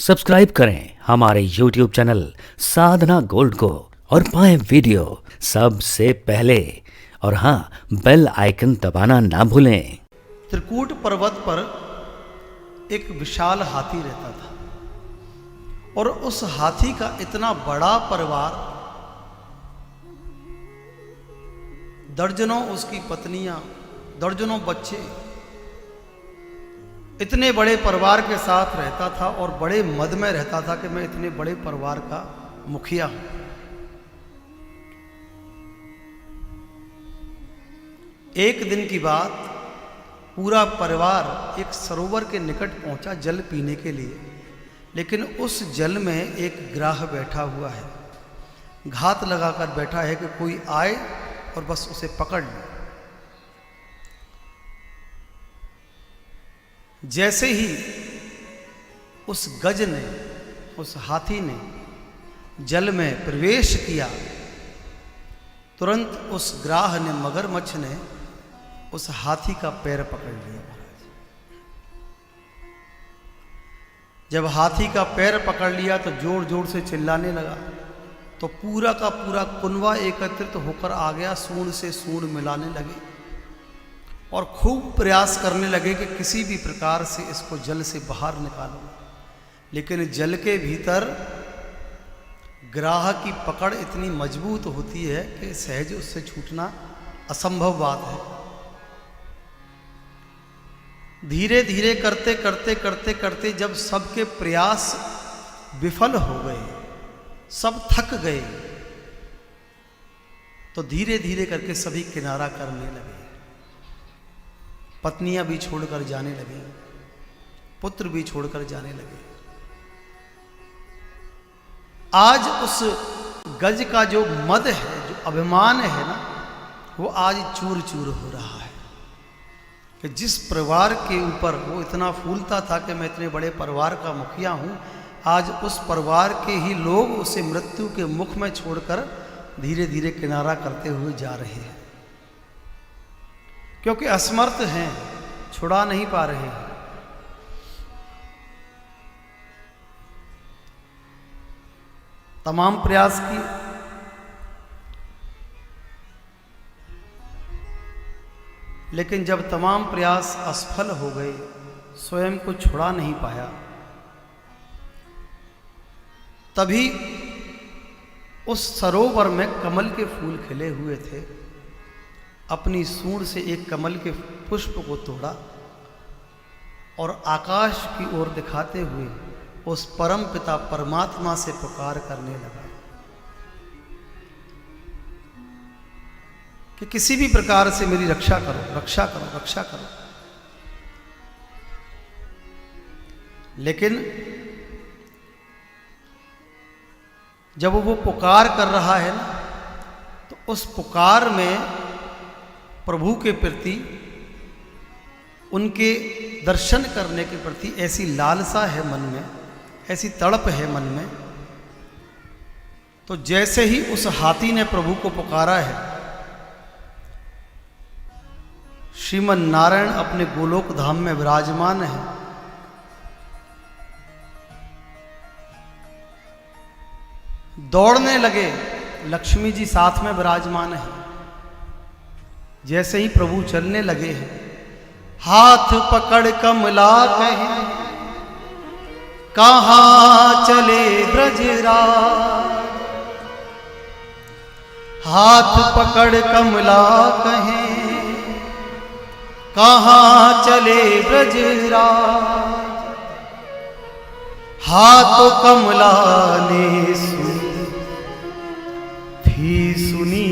Subscribe करें हमारे YouTube channel साधना gold को और पाएं वीडियो सबसे पहले। और हाँ, बेल आइकन दबाना ना भूलें। त्रिकूट पर्वत पर एक विशाल हाथी रहता था और उस हाथी का इतना बड़ा परिवार, दर्जनों उसकी पत्नियां, दर्जनों बच्चे, इतने बड़े परिवार के साथ रहता था और बड़े मद में रहता था कि मैं इतने बड़े परिवार का मुखिया हूं। एक दिन की बात, पूरा परिवार एक सरोवर के निकट पहुंचा जल पीने के लिए, लेकिन उस जल में एक ग्राह बैठा हुआ है, घात लगाकर बैठा है कि कोई आए और बस उसे पकड़ ले। जैसे ही उस गज ने, उस हाथी ने जल में प्रवेश किया, तुरंत उस ग्राह ने, मगरमच्छ ने उस हाथी का पैर पकड़ लिया। महाराज, जब हाथी का पैर पकड़ लिया तो जोर जोर से चिल्लाने लगा, तो पूरा का पूरा कुनवा एकत्रित होकर आ गया, सूंड से सूंड मिलाने लगे और खूब प्रयास करने लगे कि किसी भी प्रकार से इसको जल से बाहर निकालो। लेकिन जल के भीतर ग्राह की पकड़ इतनी मजबूत होती है कि सहज उससे छूटना असंभव बात है। धीरे धीरे करते करते करते करते जब सबके प्रयास विफल हो गए, सब थक गए, तो धीरे धीरे करके सभी किनारा करने लगे। पत्नियां भी छोड़कर जाने लगी, पुत्र भी छोड़कर जाने लगे। आज उस गज का जो मद है, जो अभिमान है ना, वो आज चूर चूर हो रहा है कि जिस परिवार के ऊपर वो इतना फूलता था कि मैं इतने बड़े परिवार का मुखिया हूं, आज उस परिवार के ही लोग उसे मृत्यु के मुख में छोड़कर धीरे धीरे किनारा करते हुए जा रहे हैं, क्योंकि असमर्थ हैं, छुड़ा नहीं पा रहे हैं। तमाम प्रयास किए, लेकिन जब तमाम प्रयास असफल हो गए, स्वयं को छुड़ा नहीं पाया, तभी उस सरोवर में कमल के फूल खिले हुए थे। अपनी सूंड से एक कमल के पुष्प को तोड़ा और आकाश की ओर दिखाते हुए उस परम पिता परमात्मा से पुकार करने लगा कि किसी भी प्रकार से मेरी रक्षा करो, रक्षा करो, रक्षा करो। लेकिन जब वो पुकार कर रहा है ना, तो उस पुकार में प्रभु के प्रति, उनके दर्शन करने के प्रति ऐसी लालसा है मन में, ऐसी तड़प है मन में। तो जैसे ही उस हाथी ने प्रभु को पुकारा है, श्रीमन नारायण अपने गोलोक धाम में विराजमान है। दौड़ने लगे, लक्ष्मी जी साथ में विराजमान है। जैसे ही प्रभु चलने लगे हैं, हाथ पकड़ कमला कहे, कहाँ चले ब्रजराज। हाथ पकड़ कमला कहे, कहाँ चले ब्रजराज। हाथ कमला ने सुनी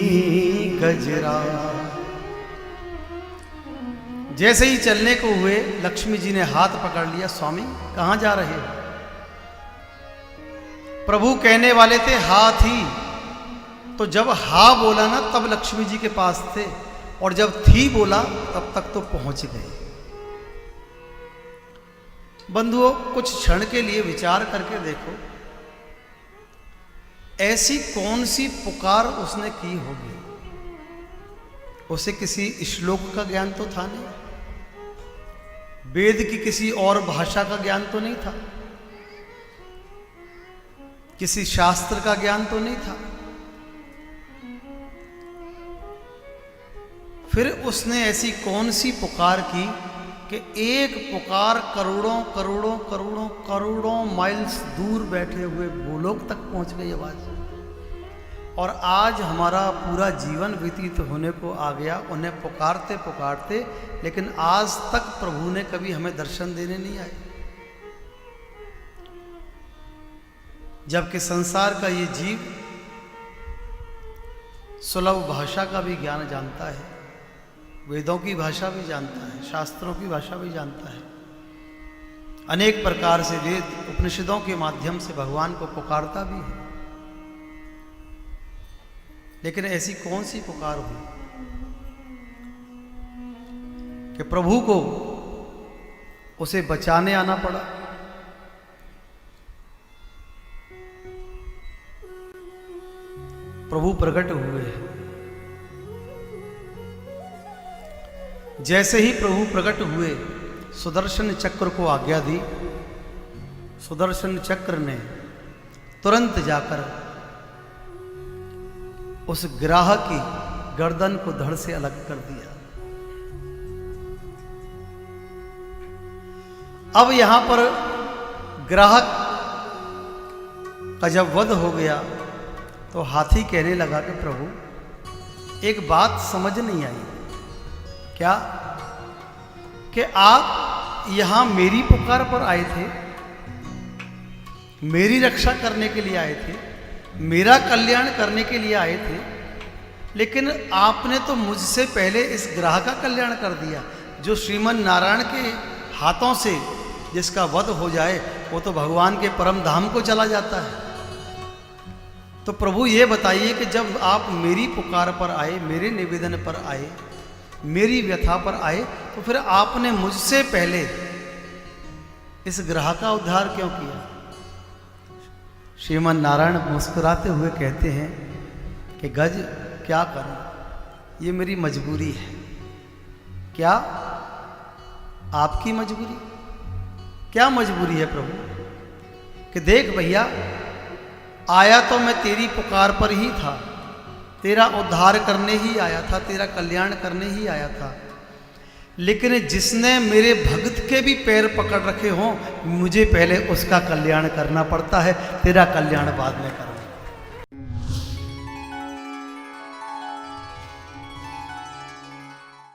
गजराज। जैसे ही चलने को हुए, लक्ष्मी जी ने हाथ पकड़ लिया, स्वामी कहां जा रहे हो? प्रभु कहने वाले थे हाथी, तो जब हा बोला ना तब लक्ष्मी जी के पास थे, और जब थी बोला तब तक तो पहुंच गए। बंधुओं, कुछ क्षण के लिए विचार करके देखो, ऐसी कौन सी पुकार उसने की होगी? उसे किसी श्लोक का ज्ञान तो था नहीं, वेद की किसी और भाषा का ज्ञान तो नहीं था, किसी शास्त्र का ज्ञान तो नहीं था। फिर उसने ऐसी कौन सी पुकार की कि एक पुकार करोड़ों करोड़ों करोड़ों करोड़ों माइल्स दूर बैठे हुए भूलोक तक पहुंच गई आवाज। और आज हमारा पूरा जीवन व्यतीत होने को आ गया उन्हें पुकारते पुकारते, लेकिन आज तक प्रभु ने कभी हमें दर्शन देने नहीं आए। जबकि संसार का ये जीव सुलभ भाषा का भी ज्ञान जानता है, वेदों की भाषा भी जानता है, शास्त्रों की भाषा भी जानता है, अनेक प्रकार से वेद उपनिषदों के माध्यम से भगवान को पुकारता भी है। लेकिन ऐसी कौन सी पुकार हुई कि प्रभु को उसे बचाने आना पड़ा। प्रभु प्रकट हुए हैं। जैसे ही प्रभु प्रकट हुए, सुदर्शन चक्र को आज्ञा दी। सुदर्शन चक्र ने तुरंत जाकर उस ग्राह की गर्दन को धड़ से अलग कर दिया। अब यहां पर ग्राहक का जब वध हो गया तो हाथी कहने लगा कि प्रभु एक बात समझ नहीं आई। क्या? कि आप यहां मेरी पुकार पर आए थे, मेरी रक्षा करने के लिए आए थे, मेरा कल्याण करने के लिए आए थे, लेकिन आपने तो मुझसे पहले इस ग्रह का कल्याण कर दिया। जो श्रीमन नारायण के हाथों से जिसका वध हो जाए वो तो भगवान के परम धाम को चला जाता है। तो प्रभु ये बताइए कि जब आप मेरी पुकार पर आए, मेरे निवेदन पर आए, मेरी व्यथा पर आए, तो फिर आपने मुझसे पहले इस ग्रह का उद्धार क्यों किया? श्रीमन नारायण मुस्कुराते हुए कहते हैं कि गज क्या करूं, ये मेरी मजबूरी है। क्या? आपकी मजबूरी? क्या मजबूरी है प्रभु? कि देख भैया, आया तो मैं तेरी पुकार पर ही था, तेरा उद्धार करने ही आया था, तेरा कल्याण करने ही आया था, लेकिन जिसने मेरे भक्त के भी पैर पकड़ रखे हों, मुझे पहले उसका कल्याण करना पड़ता है, तेरा कल्याण बाद में कर।